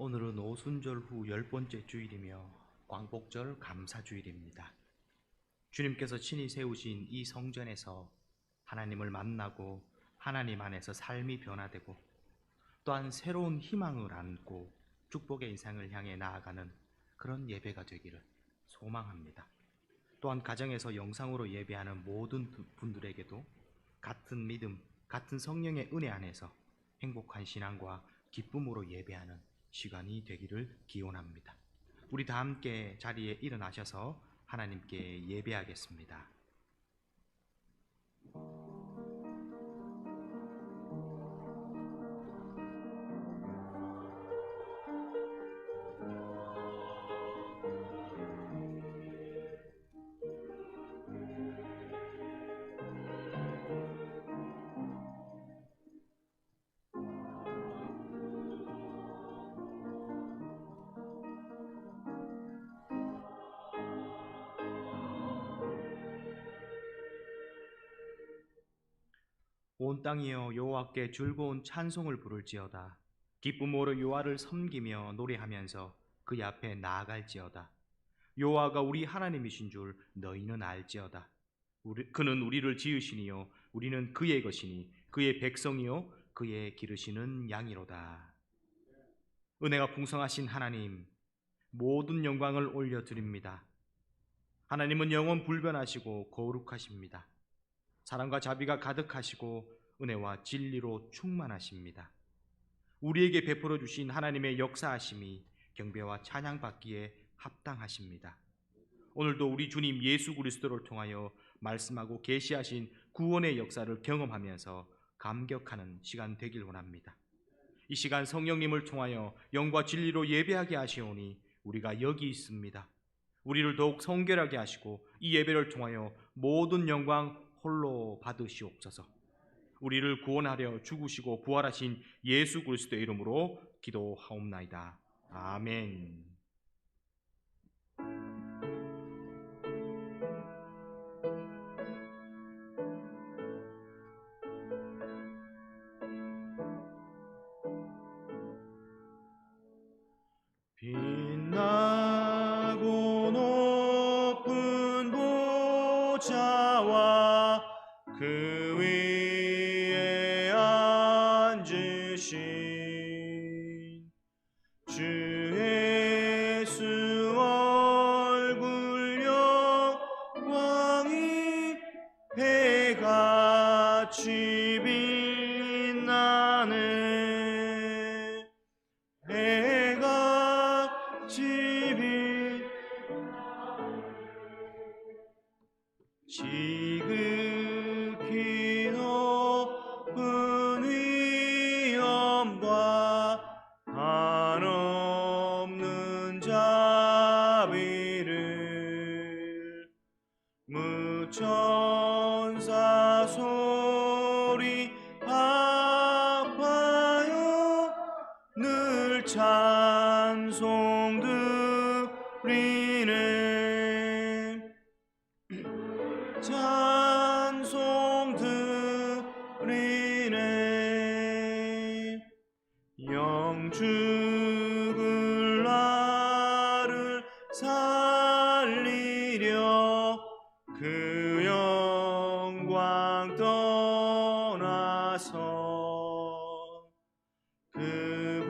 오늘은 오순절 후 10번째 주일이며 광복절 감사주일입니다. 주님께서 친히 세우신 이 성전에서 하나님을 만나고 하나님 안에서 삶이 변화되고 또한 새로운 희망을 안고 축복의 인생을 향해 나아가는 그런 예배가 되기를 소망합니다. 또한 가정에서 영상으로 예배하는 모든 분들에게도 같은 믿음, 같은 성령의 은혜 안에서 행복한 신앙과 기쁨으로 예배하는 시간이 되기를 기원합니다. 우리 다 함께 자리에 일어나셔서 하나님께 예배하겠습니다. 온 땅이여 여호와께 즐거운 찬송을 부를지어다. 기쁨으로 여호와를 섬기며 노래하면서 그의 앞에 나아갈지어다. 여호와가 우리 하나님이신 줄 너희는 알지어다. 그는 우리를 지으시니요 우리는 그의 것이니 그의 백성이요 그의 기르시는 양이로다. 은혜가 풍성하신 하나님, 모든 영광을 올려드립니다. 하나님은 영원 불변하시고 거룩하십니다. 사랑과 자비가 가득하시고 은혜와 진리로 충만하십니다. 우리에게 베풀어 주신 하나님의 역사하심이 경배와 찬양받기에 합당하십니다. 오늘도 우리 주님 예수 그리스도를 통하여 말씀하고 계시하신 구원의 역사를 경험하면서 감격하는 시간 되길 원합니다. 이 시간 성령님을 통하여 영과 진리로 예배하게 하시오니 우리가 여기 있습니다. 우리를 더욱 성결하게 하시고 이 예배를 통하여 모든 영광 홀로 받으시옵소서. 우리를 구원하려 죽으시고 부활하신 예수 그리스도의 이름으로 기도하옵나이다. 아멘. 빛나고 높은 보좌와 그 위에 앉으신 주 예수 얼굴 영광이 해같이 빛나네. 해같이 지극히 높은 위엄과 한없는 자비를 무천사 소리 합하여 늘 찬송 드리네. 찬송 드리네. 영 죽을 나를 살리려 그 영광 떠나서 그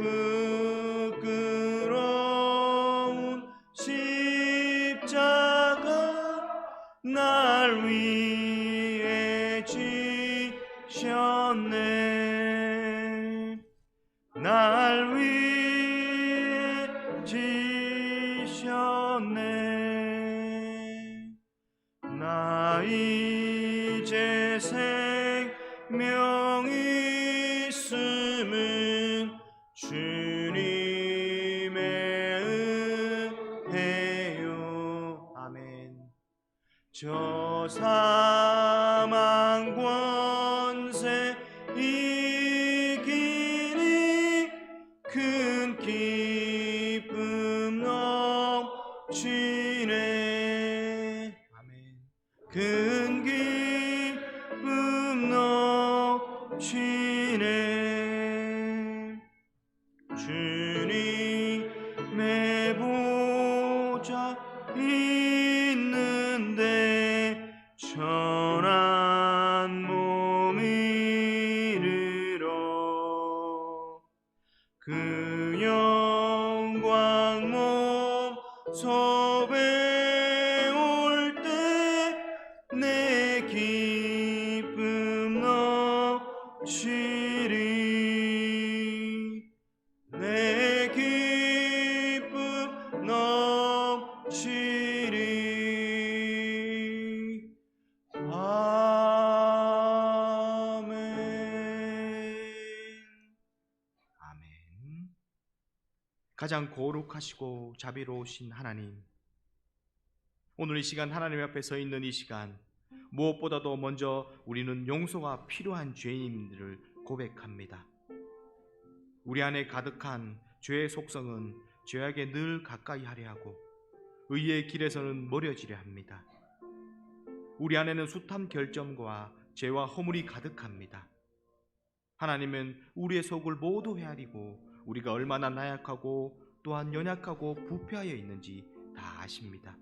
부끄러운 십자가 날 위해 지셨네. 날 위해 지셨네. 나 이제 생명 있음은 주님의 은혜요. 아멘. 저 사망 권세 이기니 큰 기쁨 넘치네. 아멘. 큰 기쁨 넘치네. 주님 있는데 천한 몸 이르러 그 영광 모sob에 올 때 내 기쁨 넘치리 내 기쁨 넘치리 아멘. 아멘. 가장 거룩하시고 자비로우신 하나님, 오늘 이 시간 하나님 앞에 서 있는 이 시간, 무엇보다도 먼저 우리는 용서가 필요한 죄인들을 고백합니다. 우리 안에 가득한 죄의 속성은 죄악에 늘 가까이 하려 하고 의의 길에서는 멀어지려 합니다. 우리 안에는 숱한 결점과 죄와 허물이 가득합니다. 하나님은 우리의 속을 모두 헤아리고 우리가 얼마나 나약하고 또한 연약하고 부패하여 있는지 다 아십니다.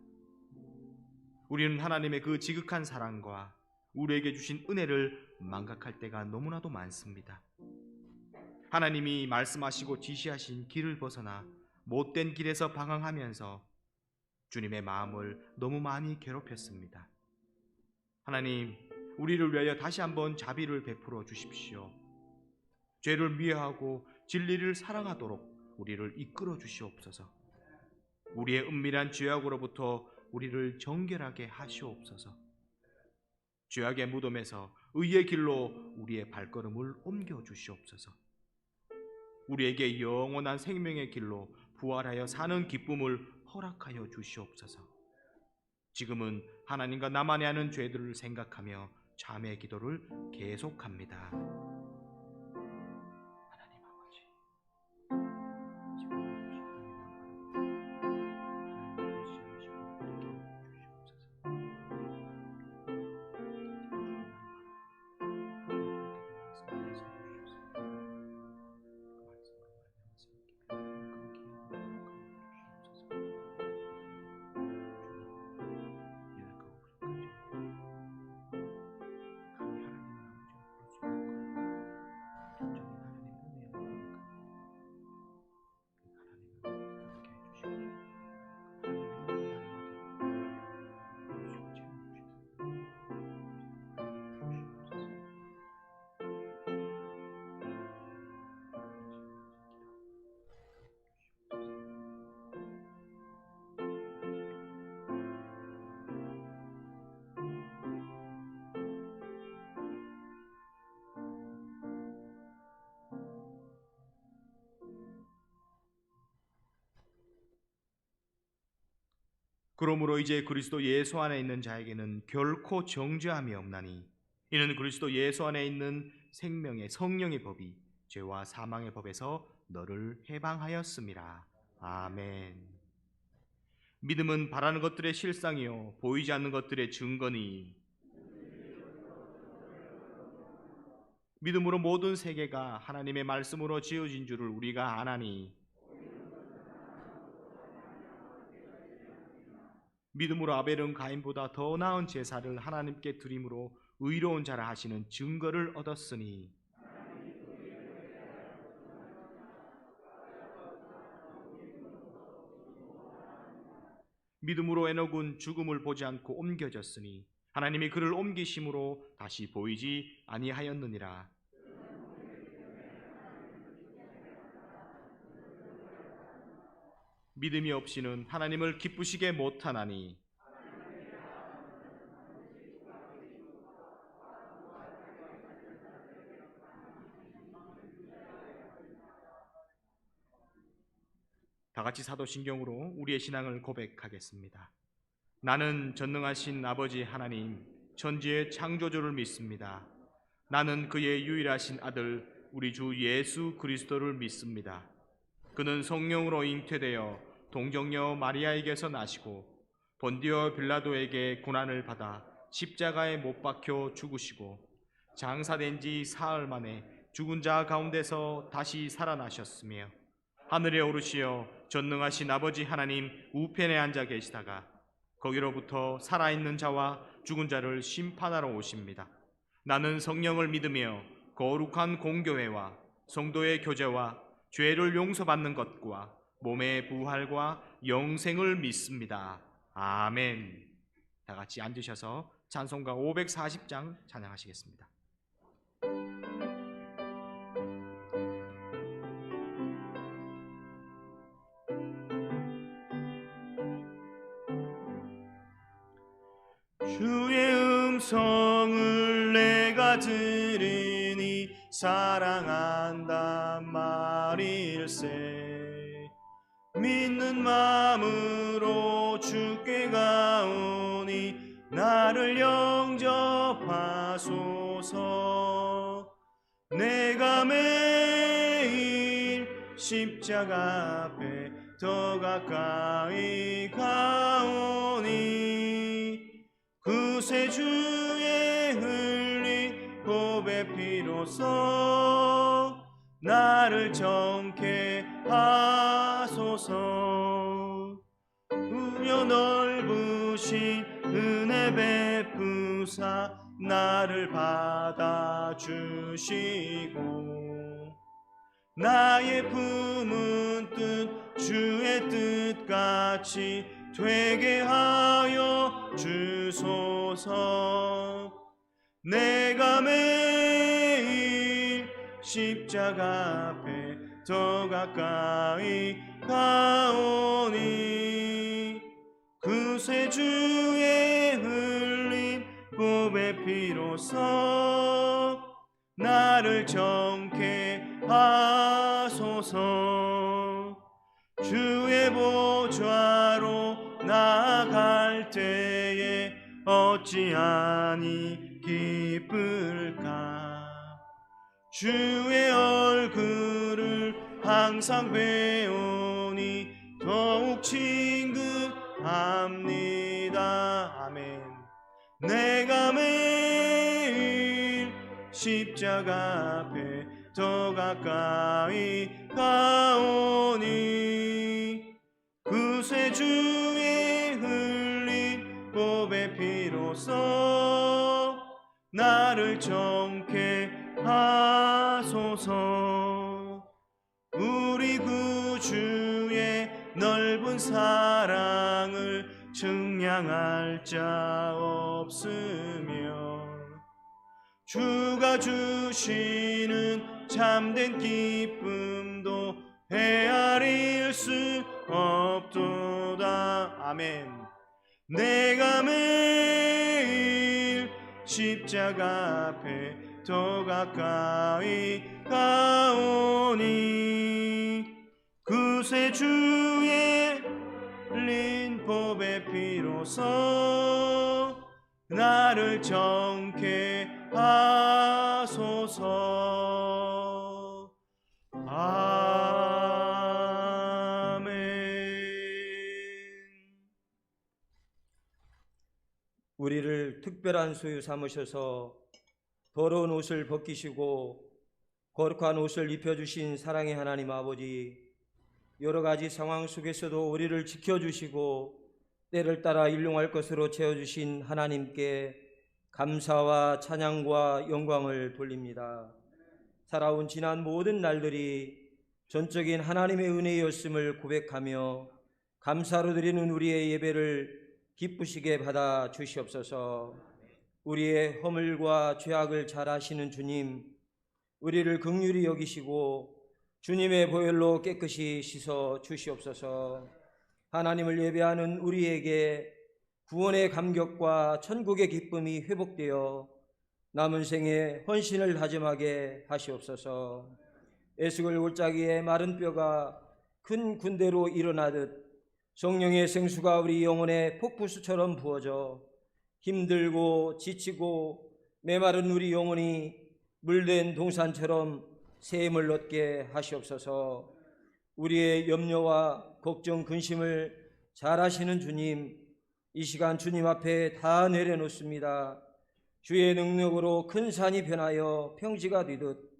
우리는 하나님의 그 지극한 사랑과 우리에게 주신 은혜를 망각할 때가 너무나도 많습니다. 하나님이 말씀하시고 지시하신 길을 벗어나 못된 길에서 방황하면서 주님의 마음을 너무 많이 괴롭혔습니다. 하나님, 우리를 위하여 다시 한번 자비를 베풀어 주십시오. 죄를 미워하고 진리를 사랑하도록 우리를 이끌어 주시옵소서. 우리의 은밀한 죄악으로부터 우리를 정결하게 하시옵소서. 죄악의 무덤에서 의의 길로 우리의 발걸음을 옮겨 주시옵소서. 우리에게 영원한 생명의 길로 부활하여 사는 기쁨을 허락하여 주시옵소서. 지금은 하나님과 나만이 하는 죄들을 생각하며 자매의 기도를 계속합니다. 하나님 아버지, 지금 그러므로 이제 그리스도 예수 안에 있는 자에게는 결코 정죄함이 없나니 이는 그리스도 예수 안에 있는 생명의 성령의 법이 죄와 사망의 법에서 너를 해방하였음이라. 아멘. 믿음은 바라는 것들의 실상이요 보이지 않는 것들의 증거니 믿음으로 모든 세계가 하나님의 말씀으로 지어진 줄을 우리가 아나니 믿음으로 아벨은 가인보다 더 나은 제사를 하나님께 드림으로 의로운 자라 하시는 증거를 얻었으니 믿음으로 에녹은 죽음을 보지 않고 옮겨졌으니 하나님이 그를 옮기심으로 다시 보이지 아니하였느니라. 믿음이 없이는 하나님을 기쁘시게 못하나니 다같이 사도신경으로 우리의 신앙을 고백하겠습니다. 나는 전능하신 아버지 하나님 천지의 창조주를 믿습니다. 나는 그의 유일하신 아들 우리 주 예수 그리스도를 믿습니다. 그는 성령으로 잉태되어 동정녀 마리아에게서 나시고 본디오 빌라도에게 고난을 받아 십자가에 못 박혀 죽으시고 장사된 지 사흘 만에 죽은 자 가운데서 다시 살아나셨으며 하늘에 오르시어 전능하신 아버지 하나님 우편에 앉아 계시다가 거기로부터 살아있는 자와 죽은 자를 심판하러 오십니다. 나는 성령을 믿으며 거룩한 공교회와 성도의 교제와 죄를 용서받는 것과 몸의 부활과 영생을 믿습니다. 아멘. 다 같이 앉으셔서 찬송가 540장 찬양하시겠습니다. 주의 음성을 내가 들으니 사랑한단 말일세. 믿는 마음으로 주께 가오니 나를 영접하소서. 내가 매일 십자가 앞에 더 가까이 가오니 그새 주의 흘린 보배 피로써 나를 정케 하소서. 우려 넓으신 은혜 베푸사 나를 받아주시고 나의 품은 뜻 주의 뜻같이 되게 하여 주소서. 내가 매일 십자가 앞에 더 가까이 가오니 그새 주의 흘린 보배 피로써 나를 정케 하소서. 주의 보좌로 나아갈 때에 어찌하니 기쁠까. 주의 얼굴을 항상 배우니 더욱 친근합니다. 아멘. 내가 매일 십자가 앞에 더 가까이 가오니 그새 주의 흘린 보배 피로써 나를 정케 하소서. 우리 구주의 넓은 사랑을 증량할 자 없으며 주가 주시는 참된 기쁨도 헤아릴 수 없도다. 아멘. 내가 매일 십자가 앞에 더 가까이 가오니 그새 주의 흘린 보배 피로써 나를 정케 하소서. 아멘. 우리를 특별한 소유 삼으셔서 더러운 옷을 벗기시고 거룩한 옷을 입혀주신 사랑의 하나님 아버지, 여러 가지 상황 속에서도 우리를 지켜주시고 때를 따라 일용할 것으로 채워주신 하나님께 감사와 찬양과 영광을 돌립니다. 살아온 지난 모든 날들이 전적인 하나님의 은혜였음을 고백하며 감사로 드리는 우리의 예배를 기쁘시게 받아 주시옵소서. 우리의 허물과 죄악을 잘 아시는 주님, 우리를 긍휼히 여기시고 주님의 보혈로 깨끗이 씻어 주시옵소서. 하나님을 예배하는 우리에게 구원의 감격과 천국의 기쁨이 회복되어 남은 생에 헌신을 다짐하게 하시옵소서. 에스겔 골짜기에 마른 뼈가 큰 군대로 일어나듯 성령의 생수가 우리 영혼에 폭포수처럼 부어져 힘들고 지치고 메마른 우리 영혼이 물된 동산처럼 샘을 얻게 하시옵소서. 우리의 염려와 걱정, 근심을 잘 아시는 주님, 이 시간 주님 앞에 다 내려놓습니다. 주의 능력으로 큰 산이 변하여 평지가 되듯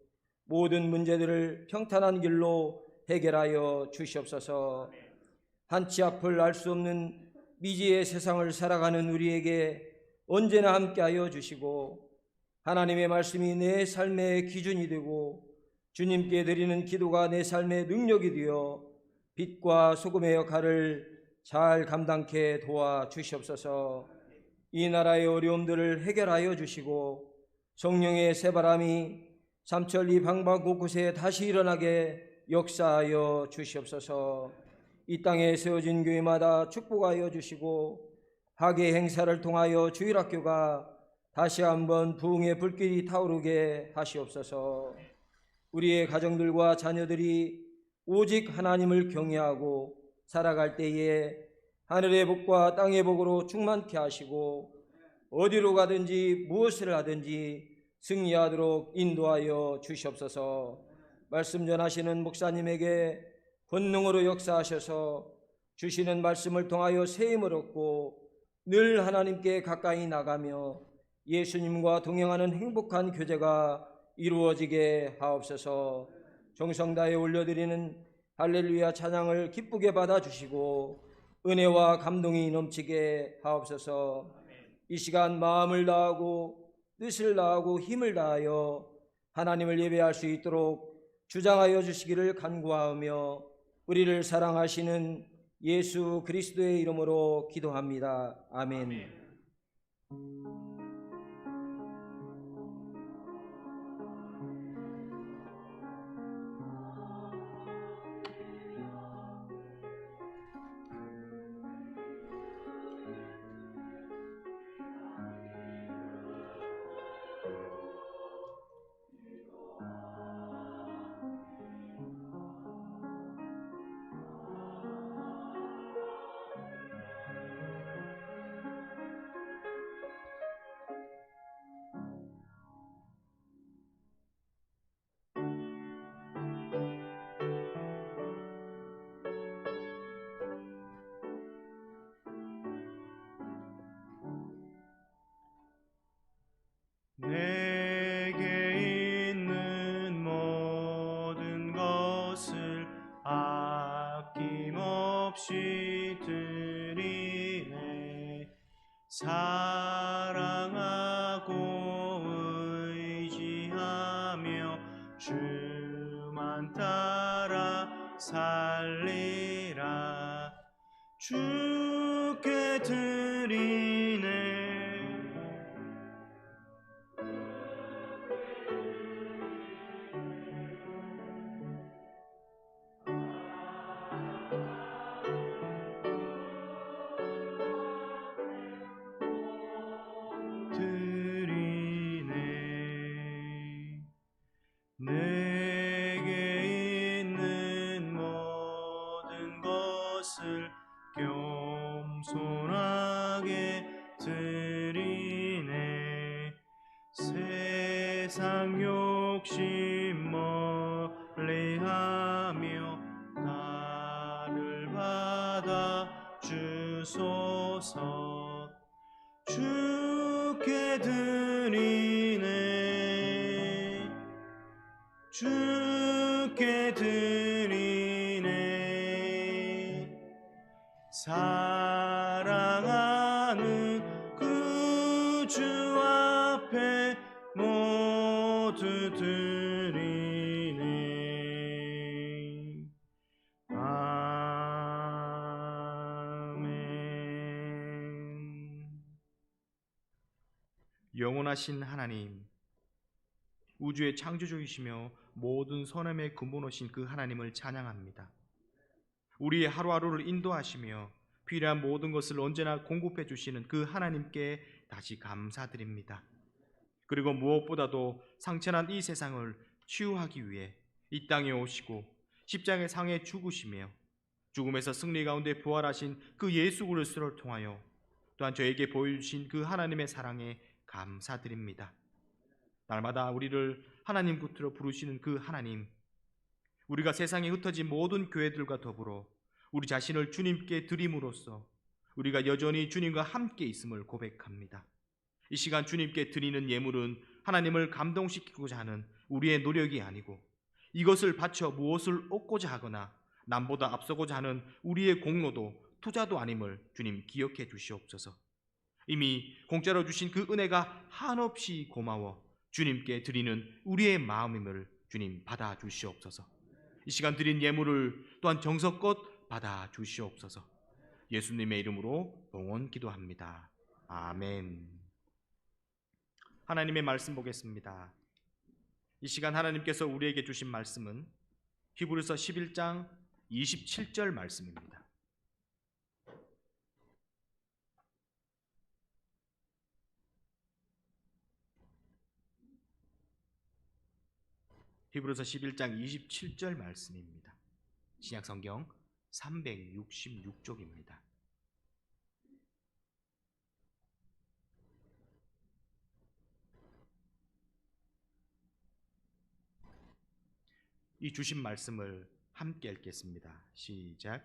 모든 문제들을 평탄한 길로 해결하여 주시옵소서. 한치 앞을 알 수 없는 미지의 세상을 살아가는 우리에게 언제나 함께하여 주시고 하나님의 말씀이 내 삶의 기준이 되고 주님께 드리는 기도가 내 삶의 능력이 되어 빛과 소금의 역할을 잘 감당케 도와주시옵소서. 이 나라의 어려움들을 해결하여 주시고 성령의 새바람이 삼천리 방방 곳곳에 다시 일어나게 역사하여 주시옵소서. 이 땅에 세워진 교회마다 축복하여 주시고 학예 행사를 통하여 주일학교가 다시 한번 부흥의 불길이 타오르게 하시옵소서. 우리의 가정들과 자녀들이 오직 하나님을 경외하고 살아갈 때에 하늘의 복과 땅의 복으로 충만케 하시고 어디로 가든지 무엇을 하든지 승리하도록 인도하여 주시옵소서. 말씀 전하시는 목사님에게 권능으로 역사하셔서 주시는 말씀을 통하여 세임을 얻고 늘 하나님께 가까이 나가며 예수님과 동행하는 행복한 교제가 이루어지게 하옵소서. 정성 다해 올려드리는 할렐루야 찬양을 기쁘게 받아주시고 은혜와 감동이 넘치게 하옵소서. 이 시간 마음을 다하고 뜻을 다하고 힘을 다하여 하나님을 예배할 수 있도록 주장하여 주시기를 간구하며 우리를 사랑하시는 예수 그리스도의 이름으로 기도합니다. 아멘. 내게 있는 모든 것을 아낌없이 드리네. 사랑하고 의지하며 주만 따라 살리라. 주께 드리네. 내게 있는 모든 것을 겸손하게 드리네. 세상 욕심 멀리하며 나를 받아 주소서. 주께 드리네. 주께 드리네. 사랑하는 그 주 앞에 모두 드리네. 아멘. 영원하신 하나님, 우주의 창조주이시며 모든 선함의 근본이신 그 하나님을 찬양합니다. 우리의 하루하루를 인도하시며 필요한 모든 것을 언제나 공급해 주시는 그 하나님께 다시 감사드립니다. 그리고 무엇보다도 상처난 이 세상을 치유하기 위해 이 땅에 오시고 십자가의 상에 죽으시며 죽음에서 승리 가운데 부활하신 그 예수 그리스도를 통하여 또한 저에게 보여주신 그 하나님의 사랑에 감사드립니다. 날마다 우리를 하나님 곁으로 부르시는 그 하나님, 우리가 세상에 흩어진 모든 교회들과 더불어 우리 자신을 주님께 드림으로써 우리가 여전히 주님과 함께 있음을 고백합니다. 이 시간 주님께 드리는 예물은 하나님을 감동시키고자 하는 우리의 노력이 아니고 이것을 바쳐 무엇을 얻고자 하거나 남보다 앞서고자 하는 우리의 공로도 투자도 아님을 주님 기억해 주시옵소서. 이미 공짜로 주신 그 은혜가 한없이 고마워 주님께 드리는 우리의 마음임을 주님 받아 주시옵소서. 이 시간 드린 예물을 또한 정성껏 받아 주시옵소서. 예수님의 이름으로 봉헌 기도합니다. 아멘. 하나님의 말씀 보겠습니다. 이 시간 하나님께서 우리에게 주신 말씀은 히브리서 11장 27절 말씀입니다. 히브리서 11장 27절 말씀입니다. 신약성경 366쪽입니다. 이 주신 말씀을 함께 읽겠습니다. 시작.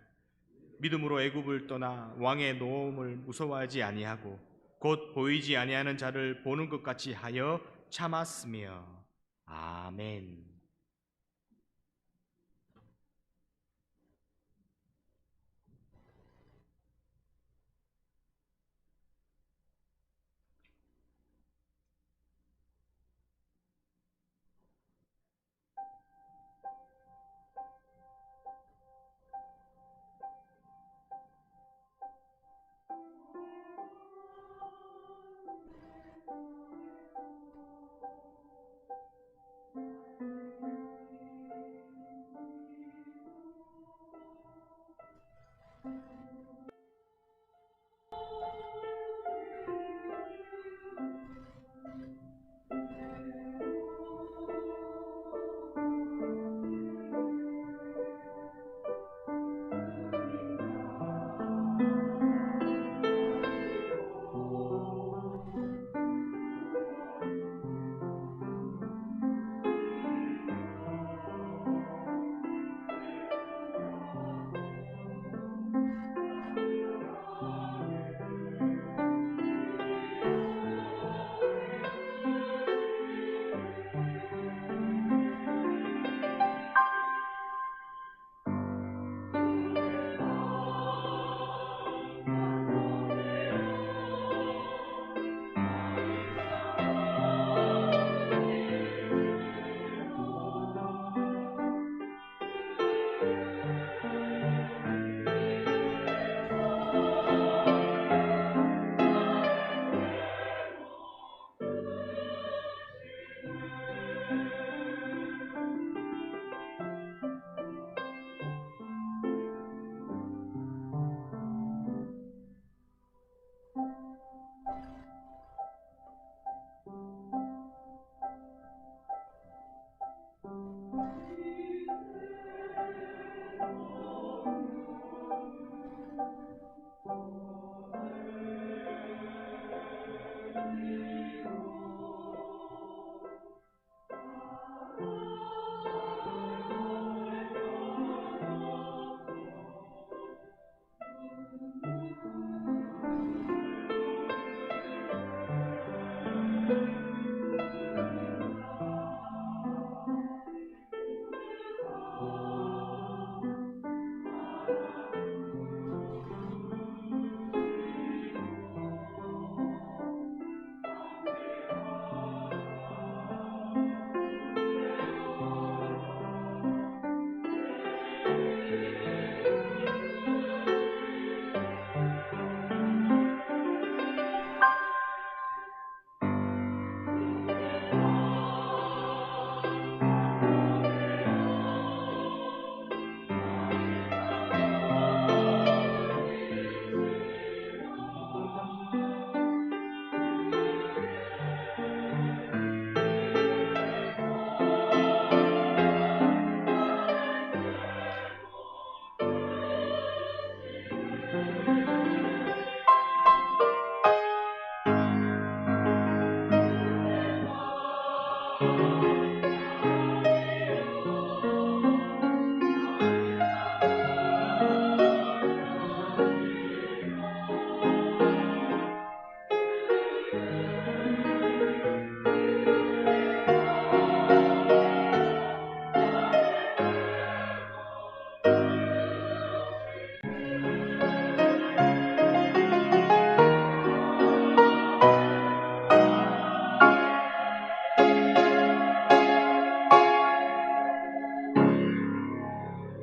믿음으로 애굽을 떠나 왕의 노움을 무서워하지 아니하고 곧 보이지 아니하는 자를 보는 것 같이 하여 참았으며. 아멘.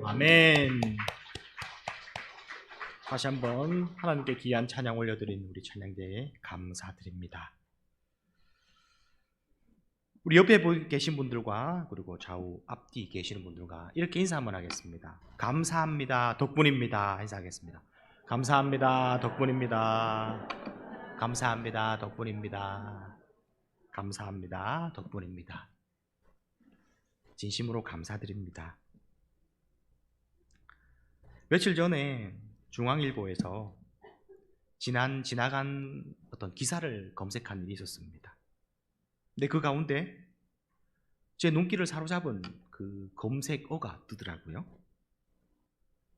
아멘. 다시 한번 하나님께 귀한 찬양 올려드린 우리 찬양대에 감사드립니다. 우리 옆에 계신 분들과 그리고 좌우 앞뒤 계시는 분들과 이렇게 인사 한번 하겠습니다. 감사합니다. 덕분입니다. 인사하겠습니다. 감사합니다. 덕분입니다. 감사합니다. 덕분입니다. 감사합니다. 덕분입니다. 진심으로 감사드립니다. 며칠 전에 중앙일보에서 지나간 어떤 기사를 검색한 일이 있었습니다. 근데 그 가운데 제 눈길을 사로잡은 그 검색어가 뜨더라고요.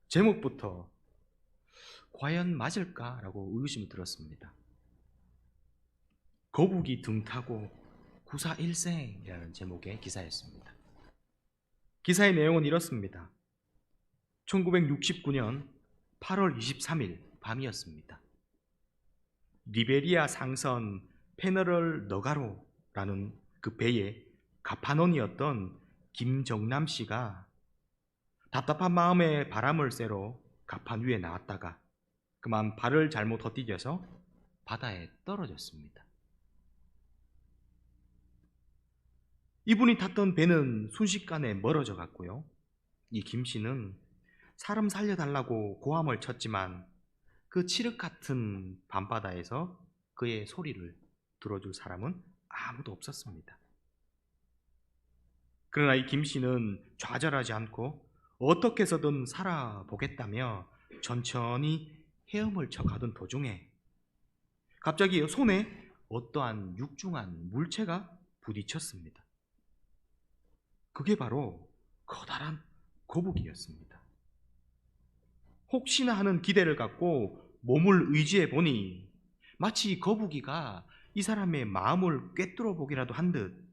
제목부터 과연 맞을까라고 의구심이 들었습니다. 거북이 등 타고 구사 일생이라는 제목의 기사였습니다. 기사의 내용은 이렇습니다. 1969년 8월 23일 밤이었습니다. 리베리아 상선 페너럴 너가로라는 그 배의 갑판원이었던 김정남 씨가 답답한 마음에 바람을 쐬러 갑판 위에 나왔다가 그만 발을 잘못 헛디뎌서 바다에 떨어졌습니다. 이분이 탔던 배는 순식간에 멀어져 갔고요. 이 김 씨는 사람 살려달라고 고함을 쳤지만 그 칠흑 같은 밤바다에서 그의 소리를 들어줄 사람은 아무도 없었습니다. 그러나 이 김 씨는 좌절하지 않고 어떻게 해서든 살아보겠다며 천천히 헤엄을 쳐가던 도중에 갑자기 손에 어떠한 육중한 물체가 부딪혔습니다. 그게 바로 커다란 거북이였습니다. 혹시나 하는 기대를 갖고 몸을 의지해 보니 마치 거북이가 이 사람의 마음을 꿰뚫어 보기라도 한 듯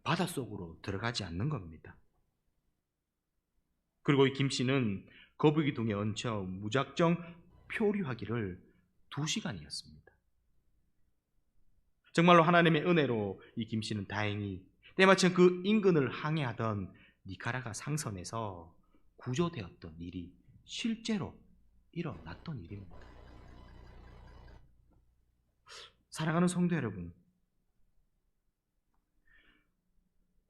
바닷속으로 들어가지 않는 겁니다. 그리고 이 김 씨는 거북이 등에 얹혀 무작정 표류하기를 2시간이었습니다. 정말로 하나님의 은혜로 이 김 씨는 다행히 때마침 그 인근을 항해하던 니카라가 상선에서 구조되었던 일이 실제로 일어났던 일입니다. 사랑하는 성도 여러분,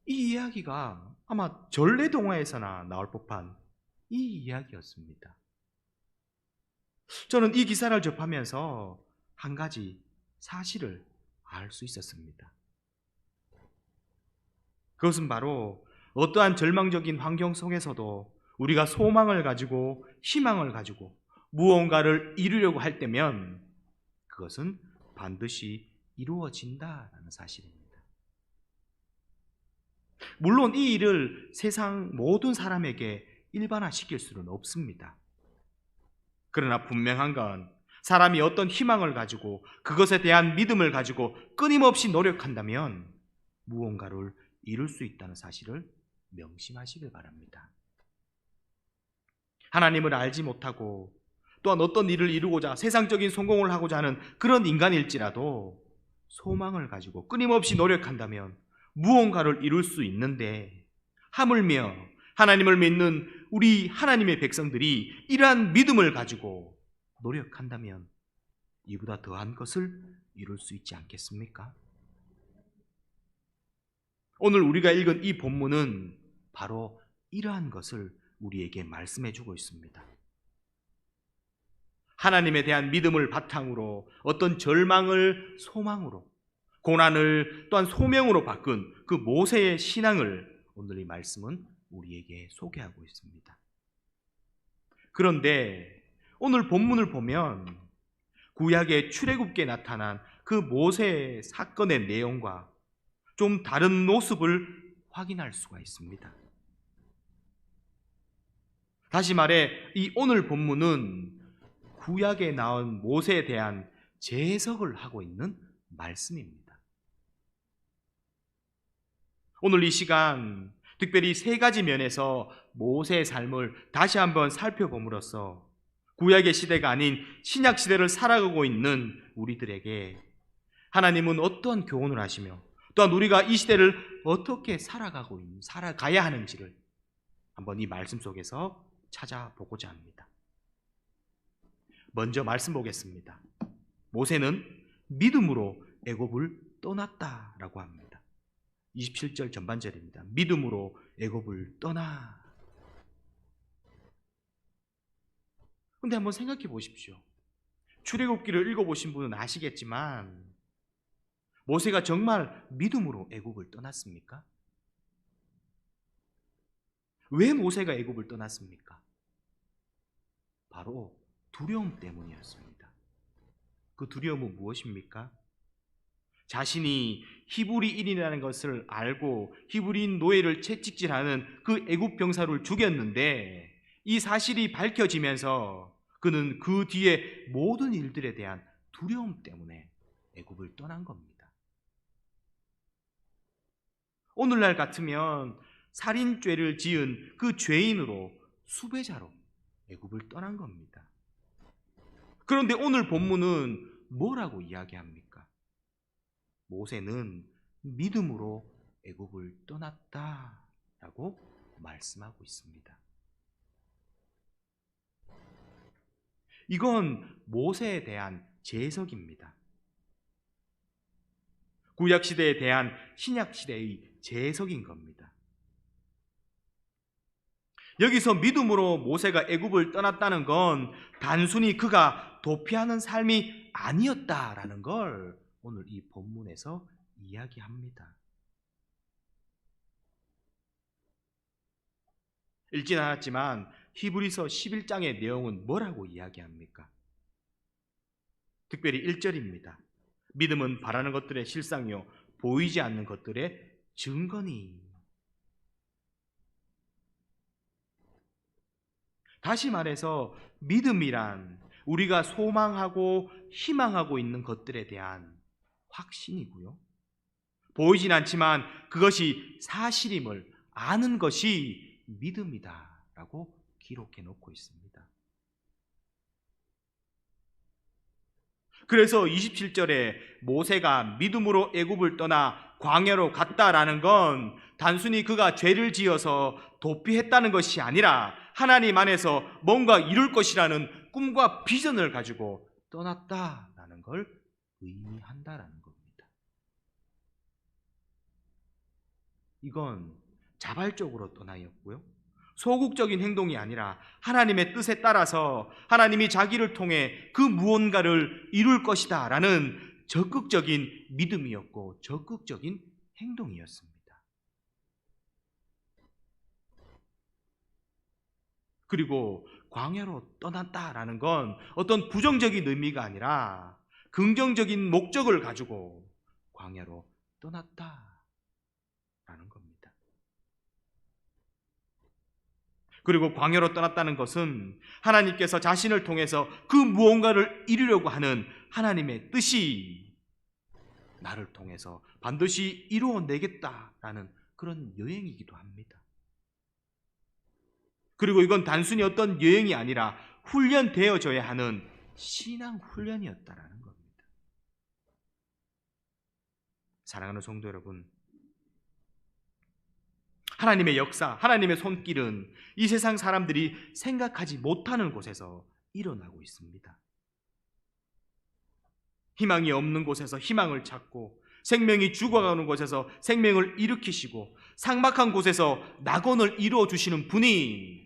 이 이야기가 아마 전래동화에서나 나올 법한 이 이야기였습니다. 저는 이 기사를 접하면서 한 가지 사실을 알 수 있었습니다. 그것은 바로 어떠한 절망적인 환경 속에서도 우리가 소망을 가지고 희망을 가지고 무언가를 이루려고 할 때면 그것은 반드시 이루어진다라는 사실입니다. 물론 이 일을 세상 모든 사람에게 일반화시킬 수는 없습니다. 그러나 분명한 건 사람이 어떤 희망을 가지고 그것에 대한 믿음을 가지고 끊임없이 노력한다면 무언가를 이룰 수 있다는 사실을 명심하시길 바랍니다. 하나님을 알지 못하고 또한 어떤 일을 이루고자 세상적인 성공을 하고자 하는 그런 인간일지라도 소망을 가지고 끊임없이 노력한다면 무언가를 이룰 수 있는데, 하물며 하나님을 믿는 우리 하나님의 백성들이 이러한 믿음을 가지고 노력한다면 이보다 더한 것을 이룰 수 있지 않겠습니까? 오늘 우리가 읽은 이 본문은 바로 이러한 것을 우리에게 말씀해 주고 있습니다. 하나님에 대한 믿음을 바탕으로 어떤 절망을 소망으로, 고난을 또한 소명으로 바꾼 그 모세의 신앙을 오늘 이 말씀은 우리에게 소개하고 있습니다. 그런데 오늘 본문을 보면 구약의 출애굽기에 나타난 그 모세의 사건의 내용과 좀 다른 모습을 확인할 수가 있습니다. 다시 말해 이 오늘 본문은 구약에 나온 모세에 대한 재해석을 하고 있는 말씀입니다. 오늘 이 시간 특별히 3가지 면에서 모세의 삶을 다시 한번 살펴봄으로써 구약의 시대가 아닌 신약 시대를 살아가고 있는 우리들에게 하나님은 어떤 교훈을 하시며 또한 우리가 이 시대를 어떻게 살아가야 하는지를 한번 이 말씀 속에서 찾아보고자 합니다. 먼저 말씀 보겠습니다. 모세는 믿음으로 애굽을 떠났다라고 합니다. 27절 전반절입니다. 믿음으로 애굽을 떠나. 근데 한번 생각해 보십시오. 출애굽기를 읽어보신 분은 아시겠지만 모세가 정말 믿음으로 애굽을 떠났습니까? 왜 모세가 애굽을 떠났습니까? 바로 두려움 때문이었습니다. 그 두려움은 무엇입니까? 자신이 히브리인이라는 것을 알고 히브리인 노예를 채찍질하는 그 애굽 병사를 죽였는데 이 사실이 밝혀지면서 그는 그 뒤에 모든 일들에 대한 두려움 때문에 애굽을 떠난 겁니다. 오늘날 같으면 살인죄를 지은 그 죄인으로 수배자로 애굽을 떠난 겁니다. 그런데 오늘 본문은 뭐라고 이야기합니까? 모세는 믿음으로 애굽을 떠났다라고 말씀하고 있습니다. 이건 모세에 대한 재해석입니다. 구약시대에 대한 신약시대의 재해석인 겁니다. 여기서 믿음으로 모세가 애굽을 떠났다는 건 단순히 그가 도피하는 삶이 아니었다라는 걸 오늘 이 본문에서 이야기합니다. 읽진 않았지만 히브리서 11장의 내용은 뭐라고 이야기합니까? 특별히 1절입니다. 믿음은 바라는 것들의 실상이요 보이지 않는 것들의 증거니. 다시 말해서 믿음이란 우리가 소망하고 희망하고 있는 것들에 대한 확신이고요. 보이진 않지만 그것이 사실임을 아는 것이 믿음이다라고 기록해 놓고 있습니다. 그래서 27절에 모세가 믿음으로 애굽을 떠나 광야로 갔다라는 건 단순히 그가 죄를 지어서 도피했다는 것이 아니라 하나님 안에서 뭔가 이룰 것이라는 꿈과 비전을 가지고 떠났다라는 걸 의미한다라는 겁니다. 이건 자발적으로 떠나였고요. 소극적인 행동이 아니라 하나님의 뜻에 따라서 하나님이 자기를 통해 그 무언가를 이룰 것이다 라는 적극적인 믿음이었고 적극적인 행동이었습니다. 그리고 광야로 떠났다라는 건 어떤 부정적인 의미가 아니라 긍정적인 목적을 가지고 광야로 떠났다라는 겁니다. 그리고 광야로 떠났다는 것은 하나님께서 자신을 통해서 그 무언가를 이루려고 하는 하나님의 뜻이 나를 통해서 반드시 이루어내겠다라는 그런 여행이기도 합니다. 그리고 이건 단순히 어떤 여행이 아니라 훈련되어져야 하는 신앙 훈련이었다라는 겁니다. 사랑하는 성도 여러분, 하나님의 역사, 하나님의 손길은 이 세상 사람들이 생각하지 못하는 곳에서 일어나고 있습니다. 희망이 없는 곳에서 희망을 찾고 생명이 죽어가는 곳에서 생명을 일으키시고 삭막한 곳에서 낙원을 이루어 주시는 분이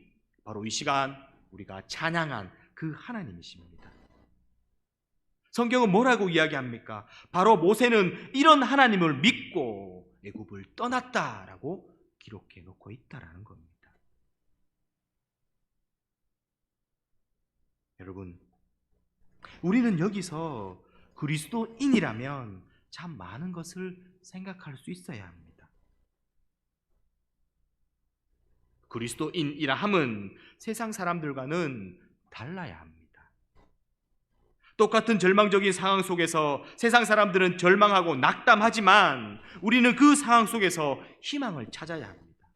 바로 이 시간 우리가 찬양한 그 하나님이십니다. 성경은 뭐라고 이야기합니까? 바로 모세는 이런 하나님을 믿고 애굽을 떠났다라고 기록해 놓고 있다라는 겁니다. 여러분, 우리는 여기서 그리스도인이라면 참 많은 것을 생각할 수 있어야 합니다. 그리스도인이라 함은 세상 사람들과는 달라야 합니다. 똑같은 절망적인 상황 속에서 세상 사람들은 절망하고 낙담하지만 우리는 그 상황 속에서 희망을 찾아야 합니다.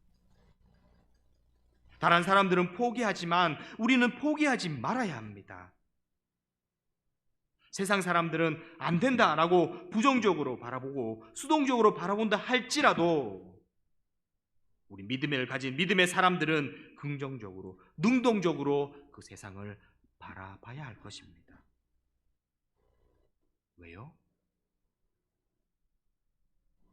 다른 사람들은 포기하지만 우리는 포기하지 말아야 합니다. 세상 사람들은 안 된다라고 부정적으로 바라보고 수동적으로 바라본다 할지라도 우리 믿음을 가진 믿음의 사람들은 긍정적으로, 능동적으로 그 세상을 바라봐야 할 것입니다. 왜요?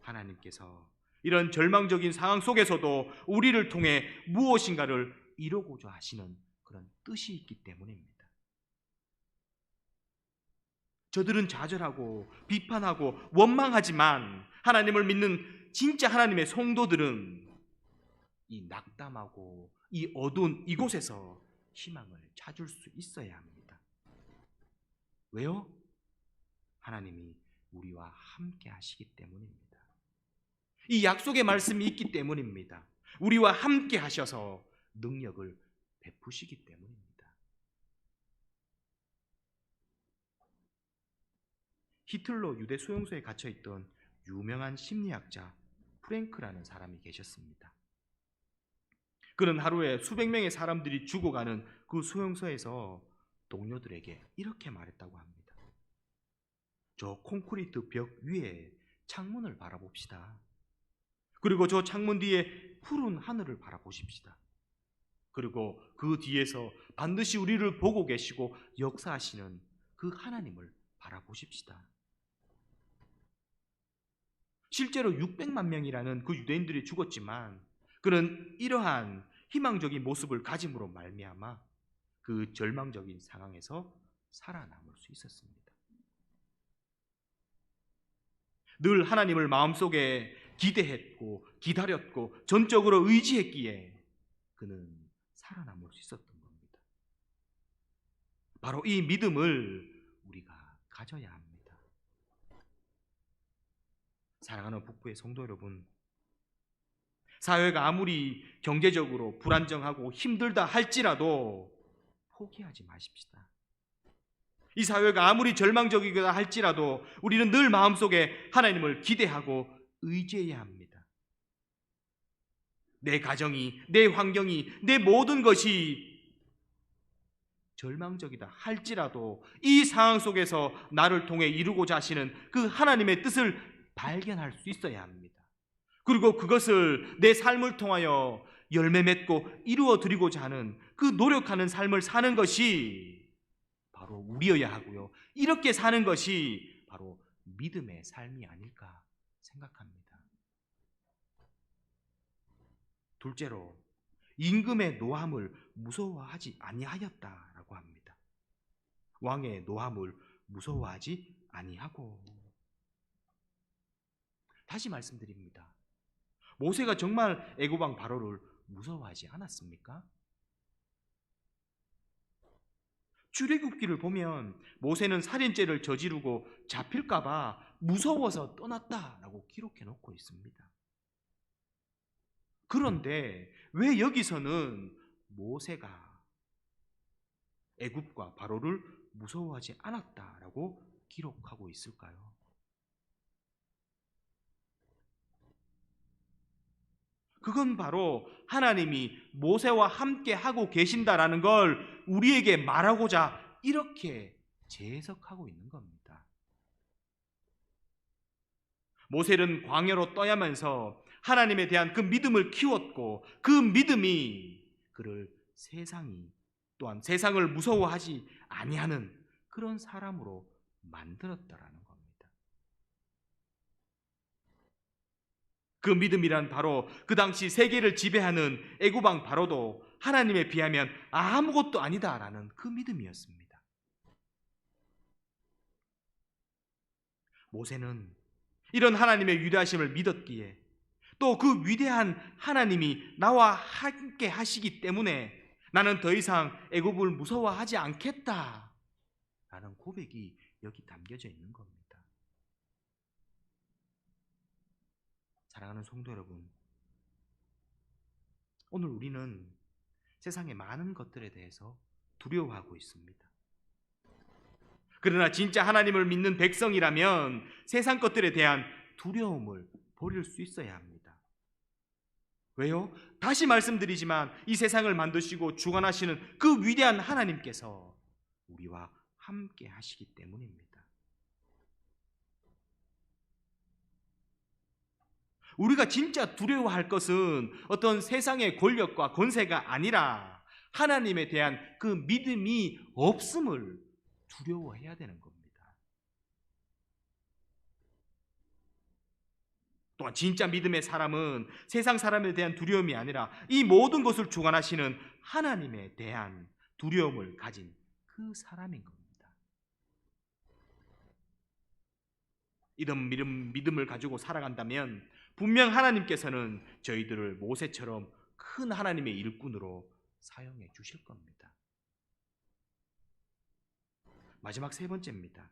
하나님께서 이런 절망적인 상황 속에서도 우리를 통해 무엇인가를 이루고자 하시는 그런 뜻이 있기 때문입니다. 저들은 좌절하고 비판하고 원망하지만 하나님을 믿는 진짜 하나님의 성도들은 이 낙담하고 이 어두운 이곳에서 희망을 찾을 수 있어야 합니다. 왜요? 하나님이 우리와 함께 하시기 때문입니다. 이 약속의 말씀이 있기 때문입니다. 우리와 함께 하셔서 능력을 베푸시기 때문입니다. 히틀러 유대 수용소에 갇혀있던 유명한 심리학자 프랭크라는 사람이 계셨습니다. 그는 하루에 수백 명의 사람들이 죽어가는 그 수용소에서 동료들에게 이렇게 말했다고 합니다. 저 콘크리트 벽 위에 창문을 바라봅시다. 그리고 저 창문 뒤에 푸른 하늘을 바라보십시다. 그리고 그 뒤에서 반드시 우리를 보고 계시고 역사하시는 그 하나님을 바라보십시다. 실제로 600만 명이라는 그 유대인들이 죽었지만 그는 이러한 희망적인 모습을 가짐으로 말미암아 그 절망적인 상황에서 살아남을 수 있었습니다. 늘 하나님을 마음속에 기대했고 기다렸고 전적으로 의지했기에 그는 살아남을 수 있었던 겁니다. 바로 이 믿음을 우리가 가져야 합니다. 사랑하는 북부의 성도 여러분, 사회가 아무리 경제적으로 불안정하고 힘들다 할지라도 포기하지 마십시다. 이 사회가 아무리 절망적이다 할지라도 우리는 늘 마음속에 하나님을 기대하고 의지해야 합니다. 내 가정이, 내 환경이, 내 모든 것이 절망적이다 할지라도 이 상황 속에서 나를 통해 이루고자 하시는 그 하나님의 뜻을 발견할 수 있어야 합니다. 그리고 그것을 내 삶을 통하여 열매 맺고 이루어 드리고자 하는 그 노력하는 삶을 사는 것이 바로 우리여야 하고요. 이렇게 사는 것이 바로 믿음의 삶이 아닐까 생각합니다. 둘째로, 임금의 노함을 무서워하지 아니하였다라고 합니다. 왕의 노함을 무서워하지 아니하고. 다시 말씀드립니다. 모세가 정말 애굽 왕 바로를 무서워하지 않았습니까? 출애굽기를 보면 모세는 살인죄를 저지르고 잡힐까봐 무서워서 떠났다라고 기록해 놓고 있습니다. 그런데 왜 여기서는 모세가 애굽과 바로를 무서워하지 않았다라고 기록하고 있을까요? 그건 바로 하나님이 모세와 함께 하고 계신다라는 걸 우리에게 말하고자 이렇게 재해석하고 있는 겁니다. 모세는 광야로 떠야면서 하나님에 대한 그 믿음을 키웠고 그 믿음이 그를 세상이 또한 세상을 무서워하지 아니하는 그런 사람으로 만들었다라는 겁니다. 그 믿음이란 바로 그 당시 세계를 지배하는 애굽 왕 바로도 하나님에 비하면 아무것도 아니다라는 그 믿음이었습니다. 모세는 이런 하나님의 위대하심을 믿었기에 또 그 위대한 하나님이 나와 함께 하시기 때문에 나는 더 이상 애굽을 무서워하지 않겠다라는 고백이 여기 담겨져 있는 겁니다. 사랑하는 성도 여러분, 오늘 우리는 세상의 많은 것들에 대해서 두려워하고 있습니다. 그러나 진짜 하나님을 믿는 백성이라면 세상 것들에 대한 두려움을 버릴 수 있어야 합니다. 왜요? 다시 말씀드리지만 이 세상을 만드시고 주관하시는 그 위대한 하나님께서 우리와 함께 하시기 때문입니다. 우리가 진짜 두려워할 것은 어떤 세상의 권력과 권세가 아니라 하나님에 대한 그 믿음이 없음을 두려워해야 되는 겁니다. 또한 진짜 믿음의 사람은 세상 사람에 대한 두려움이 아니라 이 모든 것을 주관하시는 하나님에 대한 두려움을 가진 그 사람인 겁니다. 이런 믿음을 가지고 살아간다면 분명 하나님께서는 저희들을 모세처럼 큰 하나님의 일꾼으로 사용해 주실 겁니다. 마지막 세 번째입니다.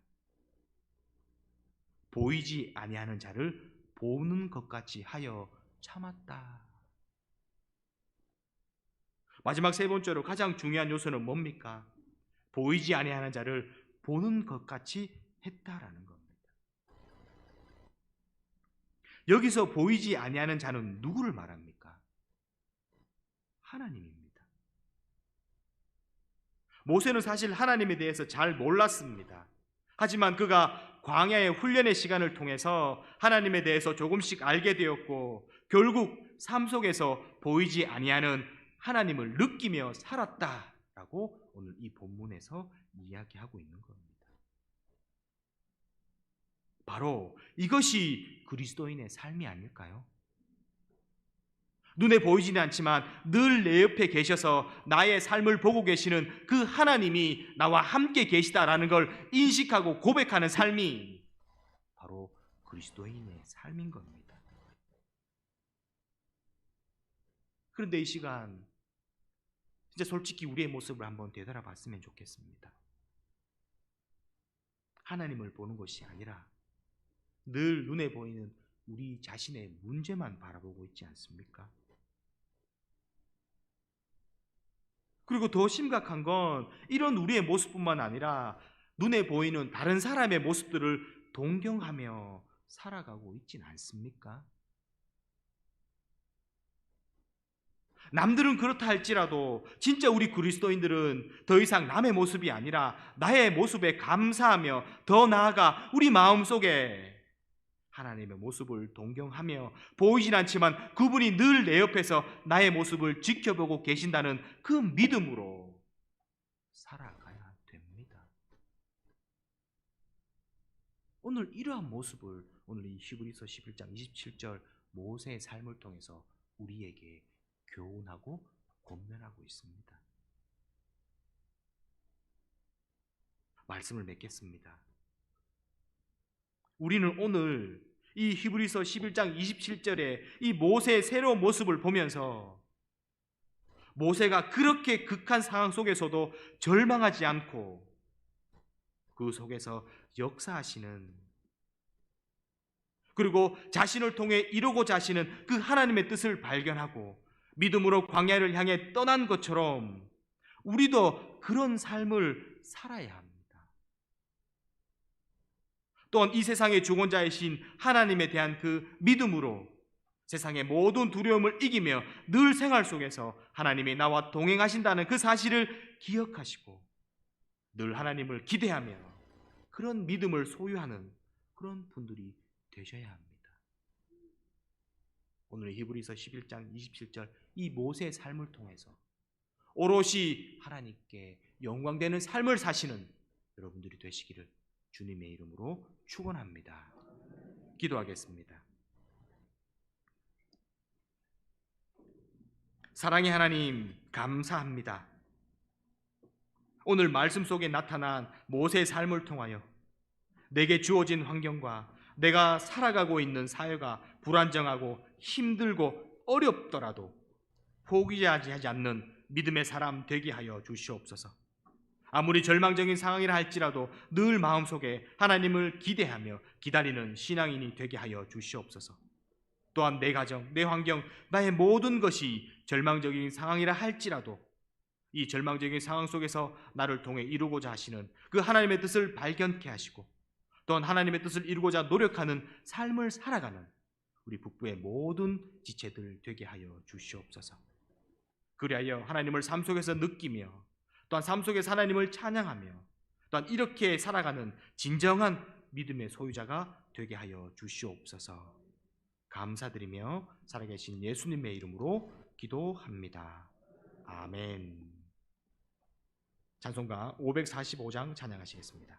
보이지 아니하는 자를 보는 것 같이 하여 참았다. 마지막 세 번째로 가장 중요한 요소는 뭡니까? 보이지 아니하는 자를 보는 것 같이 했다라는 겁니다. 여기서 보이지 아니하는 자는 누구를 말합니까? 하나님입니다. 모세는 사실 하나님에 대해서 잘 몰랐습니다. 하지만 그가 광야의 훈련의 시간을 통해서 하나님에 대해서 조금씩 알게 되었고 결국 삶 속에서 보이지 아니하는 하나님을 느끼며 살았다라고 오늘 이 본문에서 이야기하고 있는 겁니다. 바로 이것이 그리스도인의 삶이 아닐까요? 눈에 보이지는 않지만 늘 내 옆에 계셔서 나의 삶을 보고 계시는 그 하나님이 나와 함께 계시다라는 걸 인식하고 고백하는 삶이 바로 그리스도인의 삶인 겁니다. 그런데 이 시간 진짜 솔직히 우리의 모습을 한번 되돌아봤으면 좋겠습니다. 하나님을 보는 것이 아니라 늘 눈에 보이는 우리 자신의 문제만 바라보고 있지 않습니까? 그리고 더 심각한 건 이런 우리의 모습뿐만 아니라 눈에 보이는 다른 사람의 모습들을 동경하며 살아가고 있진 않습니까? 남들은 그렇다 할지라도 진짜 우리 그리스도인들은 더 이상 남의 모습이 아니라 나의 모습에 감사하며 더 나아가 우리 마음속에 하나님의 모습을 동경하며 보이진 않지만 그분이 늘 내 옆에서 나의 모습을 지켜보고 계신다는 그 믿음으로 살아가야 됩니다. 오늘 이러한 모습을 오늘 이 히브리서 11장 27절 모세의 삶을 통해서 우리에게 교훈하고 권면하고 있습니다. 말씀을 맺겠습니다. 우리는 오늘 이 히브리서 11장 27절에 이 모세의 새로운 모습을 보면서 모세가 그렇게 극한 상황 속에서도 절망하지 않고 그 속에서 역사하시는 그리고 자신을 통해 이루고자 하시는 그 하나님의 뜻을 발견하고 믿음으로 광야를 향해 떠난 것처럼 우리도 그런 삶을 살아야 합니다. 또한 이 세상의 주권자이신 하나님에 대한 그 믿음으로 세상의 모든 두려움을 이기며 늘 생활 속에서 하나님이 나와 동행하신다는 그 사실을 기억하시고 늘 하나님을 기대하며 그런 믿음을 소유하는 그런 분들이 되셔야 합니다. 오늘 히브리서 11장 27절 이 모세의 삶을 통해서 오롯이 하나님께 영광되는 삶을 사시는 여러분들이 되시기를 주님의 이름으로 축원합니다. 기도하겠습니다. 사랑의 하나님 감사합니다. 오늘 말씀 속에 나타난 모세의 삶을 통하여 내게 주어진 환경과 내가 살아가고 있는 사회가 불안정하고 힘들고 어렵더라도 포기하지 않는 믿음의 사람 되게 하여 주시옵소서. 아무리 절망적인 상황이라 할지라도 늘 마음속에 하나님을 기대하며 기다리는 신앙인이 되게 하여 주시옵소서. 또한 내 가정, 내 환경, 나의 모든 것이 절망적인 상황이라 할지라도 이 절망적인 상황 속에서 나를 통해 이루고자 하시는 그 하나님의 뜻을 발견케 하시고 또한 하나님의 뜻을 이루고자 노력하는 삶을 살아가는 우리 북부의 모든 지체들 되게 하여 주시옵소서. 그리하여 하나님을 삶 속에서 느끼며 또한 삶 속에서 하나님을 찬양하며 또한 이렇게 살아가는 진정한 믿음의 소유자가 되게 하여 주시옵소서. 감사드리며 살아계신 예수님의 이름으로 기도합니다. 아멘. 찬송가 545장 찬양하시겠습니다.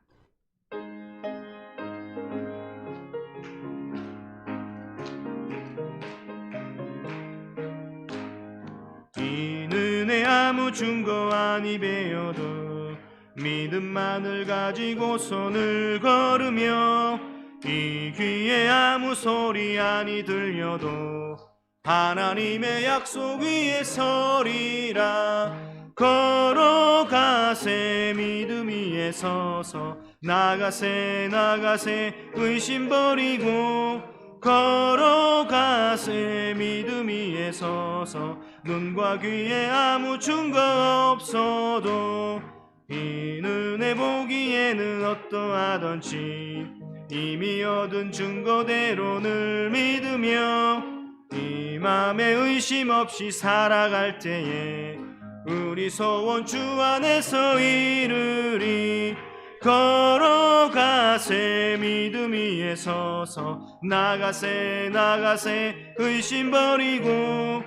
이 은혜 아무 증거 아니 배어도 믿음만을 가지고 손을 걸으며 이 귀에 아무 소리 아니 들려도 하나님의 약속 위에 서리라. 걸어가세 믿음 위에 서서 나가세 나가세 의심 버리고 걸어가세 믿음 위에 서서 눈과 귀에 아무 증거 없어도 이 은혜 보기에는 어떠하던지 이미 얻은 증거대로 늘 믿으며 이 맘에 의심 없이 살아갈 때에 우리 소원 주 안에서 이루리. 걸어가세 믿음 위에 서서 나가세 나가세 의심 버리고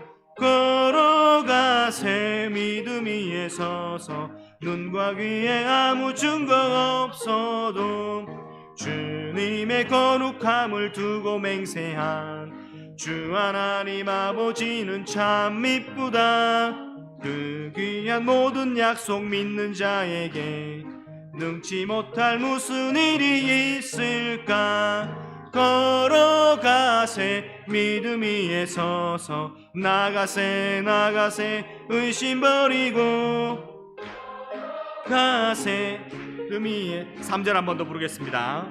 걸어가세 믿음 위에 서서 눈과 귀에 아무 증거 없어도 주님의 거룩함을 두고 맹세한 주 하나님 아버지는 참 미쁘다. 그 귀한 모든 약속 믿는 자에게 능치 못할 무슨 일이 있을까. 걸어가세 믿음 위에 서서 나가세 나가세 의심 버리고 가세 믿음 위에 3절 한 번 더 부르겠습니다.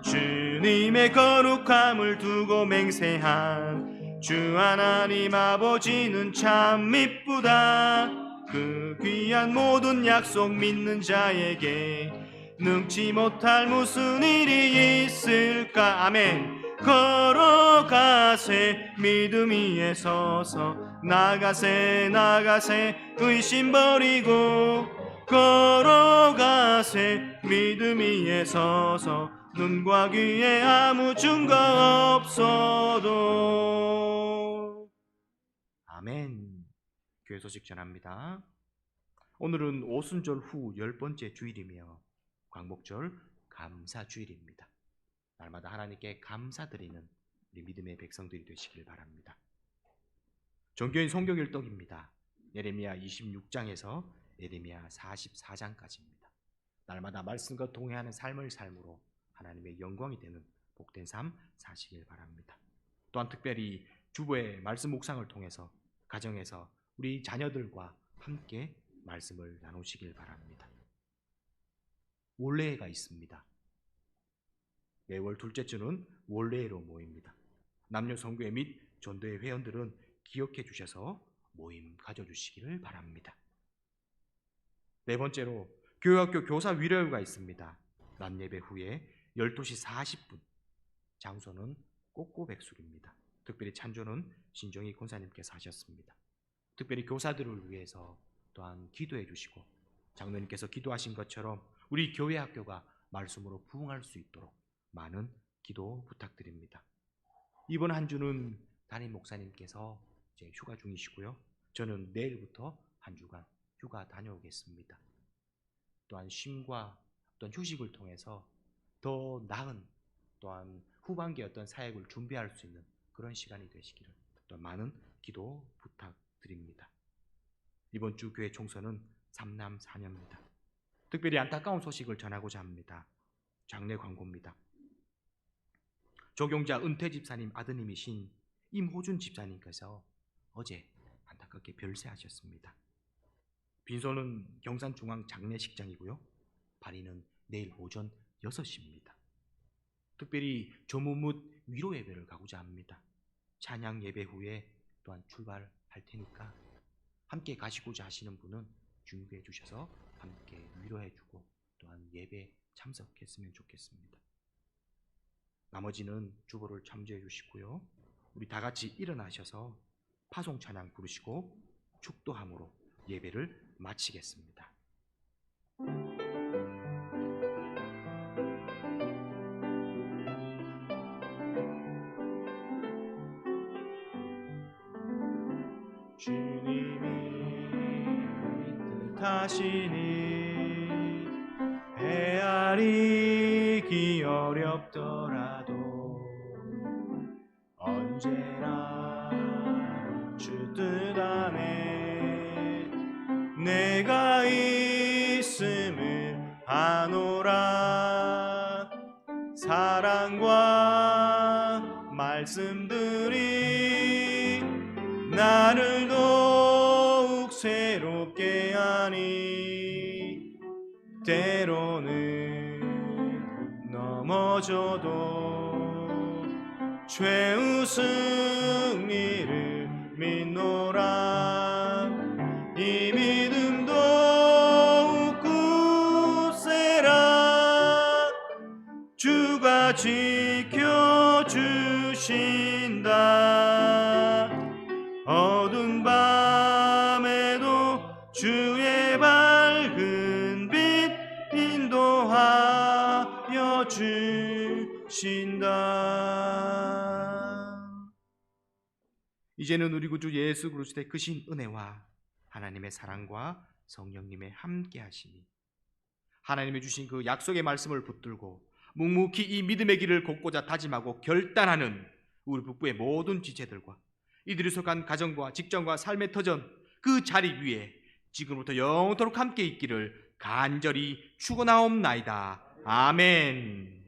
주님의 거룩함을 두고 맹세한 주 하나님 아버지는 참 미쁘다. 그 귀한 모든 약속 믿는 자에게 능치 못할 무슨 일이 있을까. 아멘. 걸어가세 믿음 위에 서서 나가세 나가세 의심 버리고 걸어가세 믿음 위에 서서 눈과 귀에 아무 증거 없어도. 아멘. 교회 소식 전합니다. 오늘은 오순절 후 10번째 주일이며 광복절 감사주일입니다. 날마다 하나님께 감사드리는 우리 믿음의 백성들이 되시길 바랍니다. 정교인 성경일독입니다. 예레미야 26장에서 예레미야 44장까지입니다. 날마다 말씀과 동행하는 삶을 삶으로 하나님의 영광이 되는 복된 삶 사시길 바랍니다. 또한 특별히 주보의 말씀 묵상을 통해서 가정에서 우리 자녀들과 함께 말씀을 나누시길 바랍니다. 원래회가 있습니다. 매월 둘째 주는 원래회로 모입니다. 남녀 성교회 및 전도회 회원들은 기억해 주셔서 모임 가져주시기를 바랍니다. 네 번째로 교회학교 교사 위로회가 있습니다. 낮 예배 후에 12시 40분, 장소는 꼬꼬백숙입니다. 특별히 찬조는 신정희 권사님께서 하셨습니다. 특별히 교사들을 위해서 또한 기도해 주시고 장로님께서 기도하신 것처럼 우리 교회 학교가 말씀으로 부흥할 수 있도록 많은 기도 부탁드립니다. 이번 한 주는 담임 목사님께서 이제 휴가 중이시고요. 저는 내일부터 한 주간 휴가 다녀오겠습니다. 또한 쉼과 어떤 휴식을 통해서 더 나은 또한 후반기 어떤 사역을 준비할 수 있는 그런 시간이 되시기를 또 많은 기도 부탁드립니다. 이번 주 교회 총선은 3남 4녀입니다. 특별히 안타까운 소식을 전하고자 합니다. 장례 광고입니다. 조경자 은퇴 집사님 아드님이신 임호준 집사님께서 어제 안타깝게 별세하셨습니다. 빈소는 경산중앙 장례식장이고요. 발인은 내일 오전 6시입니다. 특별히 조문 묻 위로 예배를 가고자 합니다. 찬양 예배 후에 또한 출발할 테니까 함께 가시고자 하시는 분은 중보해 주셔서 함께 위로해 주고 또한 예배 참석했으면 좋겠습니다. 나머지는 주보를 참조해 주시고요. 우리 다 같이 일어나셔서 파송 찬양 부르시고 축도함으로 예배를 마치겠습니다. 주님이 뜻하시니 헤아리기 어렵더라도 언제나 주 뜻 안에 내가 있음을 아노라. 사랑과 말씀들이 나를 더욱 새롭게 하니 때로는 넘어져도 최후 승리를 믿노라. 이 믿음 더욱 굳세라. 주가 지켜주신다. 어두운 밤에도 주의 밝은 빛 인도하여 주신다. 이제는 우리 구주 예수 그리스도의 크신 은혜와 하나님의 사랑과 성령님의 함께 하심이 하나님이 주신 그 약속의 말씀을 붙들고 묵묵히 이 믿음의 길을 걷고자 다짐하고 결단하는 우리 북부의 모든 지체들과 이들이 속한 가정과 직장과 삶의 터전 그 자리 위에 지금부터 영원토록 함께 있기를 간절히 축원하옵나이다. 아멘.